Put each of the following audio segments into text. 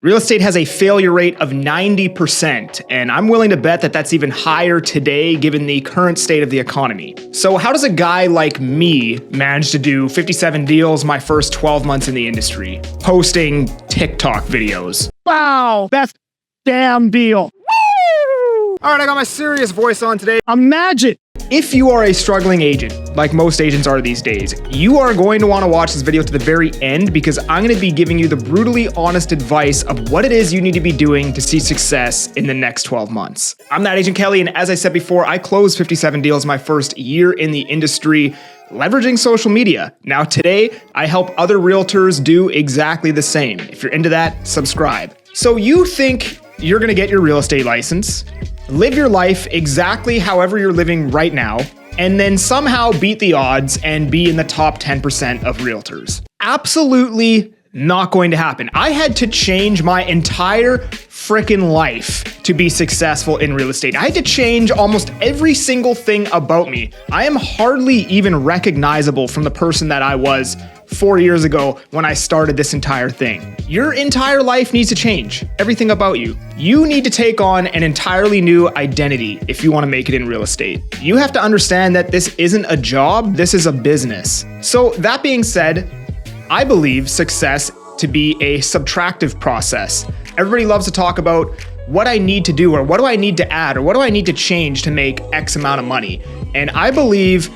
Real estate has a failure rate of 90%, and I'm willing to bet that that's even higher today given the current state of the economy. So how does a guy like me manage to do 57 deals my first 12 months in the industry, posting TikTok videos? Wow, best damn deal. Woo! All right, I got my serious voice on today. Imagine. If you are a struggling agent, like most agents are these days, you are going to want to watch this video to the very end because I'm going to be giving you the brutally honest advice of what it is you need to be doing to see success in the next 12 months. I'm that Agent Kelly, and as I said before, I closed 57 deals my first year in the industry, leveraging social media. Now today, I help other realtors do exactly the same. If you're into that, subscribe. So you think you're going to get your real estate license, live your life exactly however you're living right now, and then somehow beat the odds and be in the top 10% of realtors. Absolutely not going to happen. I had to change my entire freaking life to be successful in real estate. I had to change almost every single thing about me. I am hardly even recognizable from the person that I was 4 years ago when I started this entire thing. Your entire life needs to change. Everything about you. You need to take on an entirely new identity if you want to make it in real estate. You have to understand that this isn't a job, this is a business. So that being said, I believe success to be a subtractive process. Everybody loves to talk about what I need to do, or what do I need to add, or what do I need to change to make X amount of money. And I believe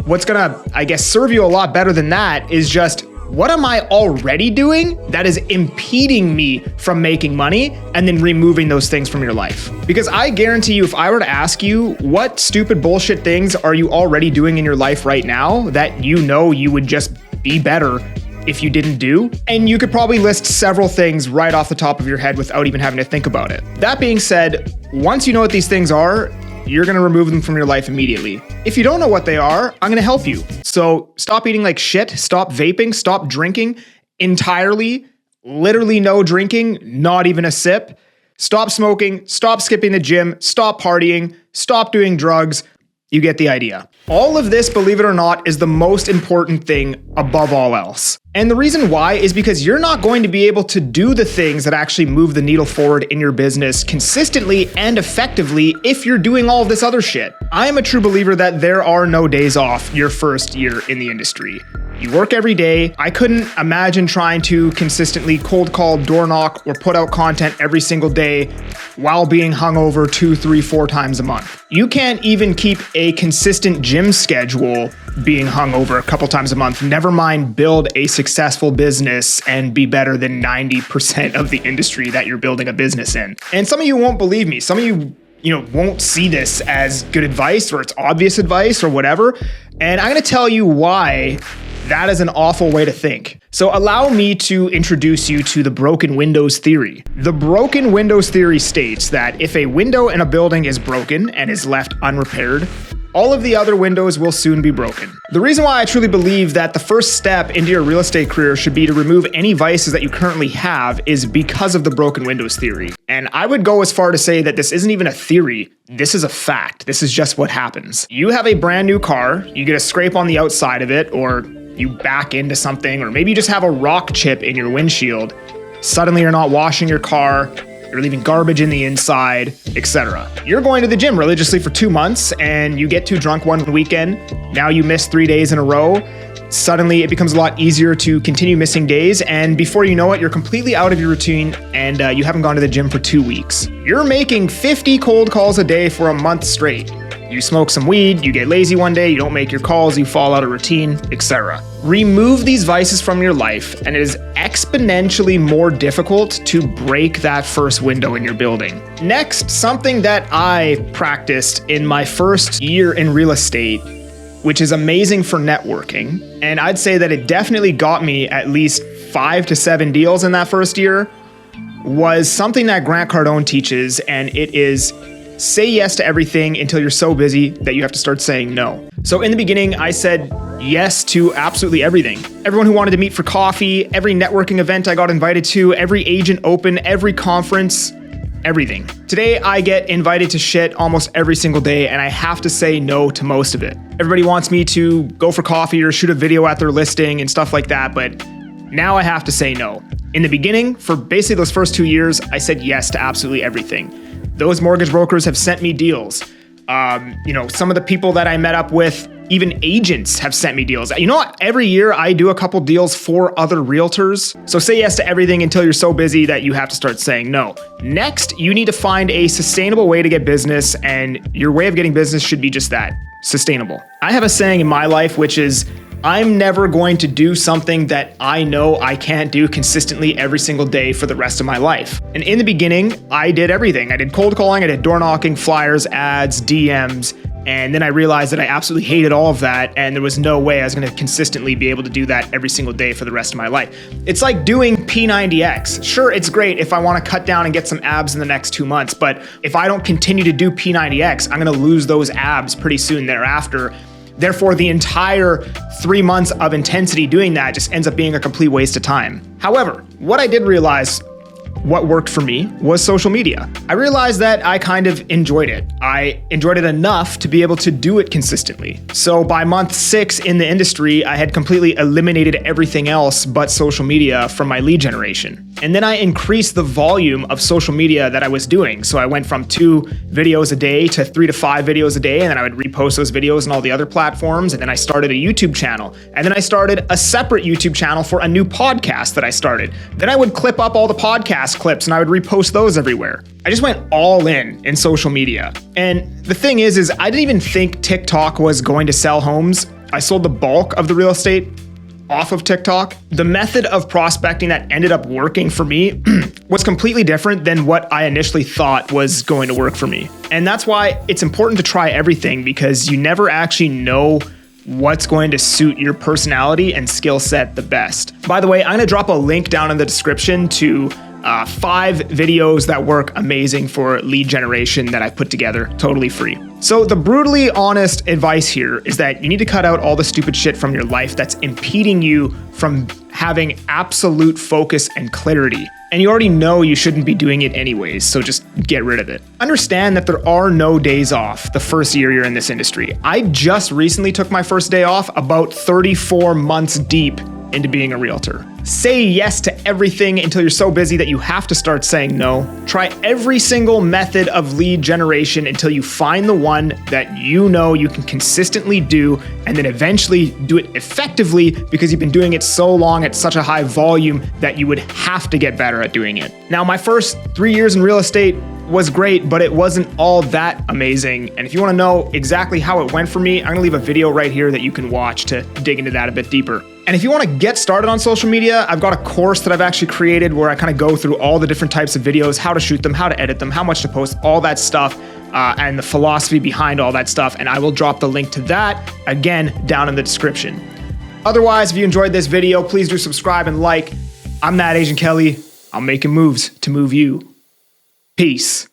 what's gonna, serve you a lot better than that is just, what am I already doing that is impeding me from making money, and then removing those things from your life? Because I guarantee you, if I were to ask you, what stupid bullshit things are you already doing in your life right now that you know you would just be better if you didn't do? And you could probably list several things right off the top of your head without even having to think about it. That being said, once you know what these things are, you're gonna remove them from your life immediately. If you don't know what they are, I'm gonna help you. So stop eating like shit, stop vaping, stop drinking entirely, literally no drinking, not even a sip. Stop smoking, stop skipping the gym, stop partying, stop doing drugs. You get the idea. All of this, believe it or not, is the most important thing above all else. And the reason why is because you're not going to be able to do the things that actually move the needle forward in your business consistently and effectively if you're doing all of this other shit. I am a true believer that there are no days off your first year in the industry. You work every day. I couldn't imagine trying to consistently cold call, door knock, or put out content every single day while being hungover 2, 3, 4 times a month. You can't even keep a consistent gym schedule being hungover a couple times a month. Never mind build a successful business and be better than 90% of the industry that you're building a business in. And some of you won't believe me. Some of you won't see this as good advice, or it's obvious advice, or whatever. And I'm gonna tell you why that is an awful way to think. So allow me to introduce you to the broken windows theory. The broken windows theory states that if a window in a building is broken and is left unrepaired, all of the other windows will soon be broken. The reason why I truly believe that the first step into your real estate career should be to remove any vices that you currently have is because of the broken windows theory. And I would go as far to say that this isn't even a theory, this is a fact. This is just what happens. You have a brand new car, you get a scrape on the outside of it, or you back into something, or maybe you just have a rock chip in your windshield. Suddenly you're not washing your car, you're leaving garbage in the inside, etc. You're going to the gym religiously for 2 months and you get too drunk one weekend. Now you miss 3 days in a row. Suddenly it becomes a lot easier to continue missing days, and before you know it, you're completely out of your routine and you haven't gone to the gym for 2 weeks. You're making 50 cold calls a day for a month straight. You smoke some weed, you get lazy one day, you don't make your calls, you fall out of routine, etc. Remove these vices from your life, and it is exponentially more difficult to break that first window in your building. Next, something that I practiced in my first year in real estate, which is amazing for networking, and I'd say that it definitely got me at least 5 to 7 deals in that first year, was something that Grant Cardone teaches, and it is say yes to everything until you're so busy that you have to start saying no. So in the beginning, I said yes to absolutely everything. Everyone who wanted to meet for coffee, every networking event I got invited to, every agent open, every conference, everything. Today, I get invited to shit almost every single day, and I have to say no to most of it. Everybody wants me to go for coffee or shoot a video at their listing and stuff like that, but now I have to say no. In the beginning, for basically those first 2 years, I said yes to absolutely everything. Those mortgage brokers have sent me deals. Some of the people that I met up with, even agents have sent me deals. You know what? Every year I do a couple deals for other realtors. So say yes to everything until you're so busy that you have to start saying no. Next, you need to find a sustainable way to get business, and your way of getting business should be just that, sustainable. I have a saying in my life, which is, I'm never going to do something that I know I can't do consistently every single day for the rest of my life. And in the beginning, I did everything. I did cold calling, I did door knocking, flyers, ads, DMs, and then I realized that I absolutely hated all of that, and there was no way I was going to consistently be able to do that every single day for the rest of my life. It's like doing P90X. Sure, it's great if I want to cut down and get some abs in the next 2 months, but if I don't continue to do P90X, I'm going to lose those abs pretty soon thereafter. Therefore, the entire 3 months of intensity doing that just ends up being a complete waste of time. However, what I did realize, what worked for me, was social media. I realized that I kind of enjoyed it. I enjoyed it enough to be able to do it consistently. So by month 6 in the industry, I had completely eliminated everything else but social media from my lead generation. And then I increased the volume of social media that I was doing. So I went from 2 videos a day to 3 to 5 videos a day, and then I would repost those videos on all the other platforms. And then I started a YouTube channel. And then I started a separate YouTube channel for a new podcast that I started. Then I would clip up all the podcast clips and I would repost those everywhere. I just went all in social media. And the thing is I didn't even think TikTok was going to sell homes. I sold the bulk of the real estate off of TikTok. The method of prospecting that ended up working for me was completely different than what I initially thought was going to work for me. And that's why it's important to try everything, because you never actually know what's going to suit your personality and skill set the best. By the way, I'm gonna drop a link down in the description to 5 videos that work amazing for lead generation that I put together totally free. So the brutally honest advice here is that you need to cut out all the stupid shit from your life that's impeding you from having absolute focus and clarity. And you already know you shouldn't be doing it anyways, so just get rid of it. Understand that there are no days off the first year you're in this industry. I just recently took my first day off about 34 months deep into being a realtor. Say yes to everything until you're so busy that you have to start saying no. Try every single method of lead generation until you find the one that you know you can consistently do, and then eventually do it effectively because you've been doing it so long at such a high volume that you would have to get better at doing it. Now, my first 3 years in real estate was great, but it wasn't all that amazing. And if you want to know exactly how it went for me, I'm gonna leave a video right here that you can watch to dig into that a bit deeper. And if you want to get started on social media, I've got a course that I've actually created where I kind of go through all the different types of videos, how to shoot them, how to edit them, how much to post, all that stuff, and the philosophy behind all that stuff. And I will drop the link to that, again, down in the description. Otherwise, if you enjoyed this video, please do subscribe and like. I'm that Agent Kelly. I'm making moves to move you. Peace.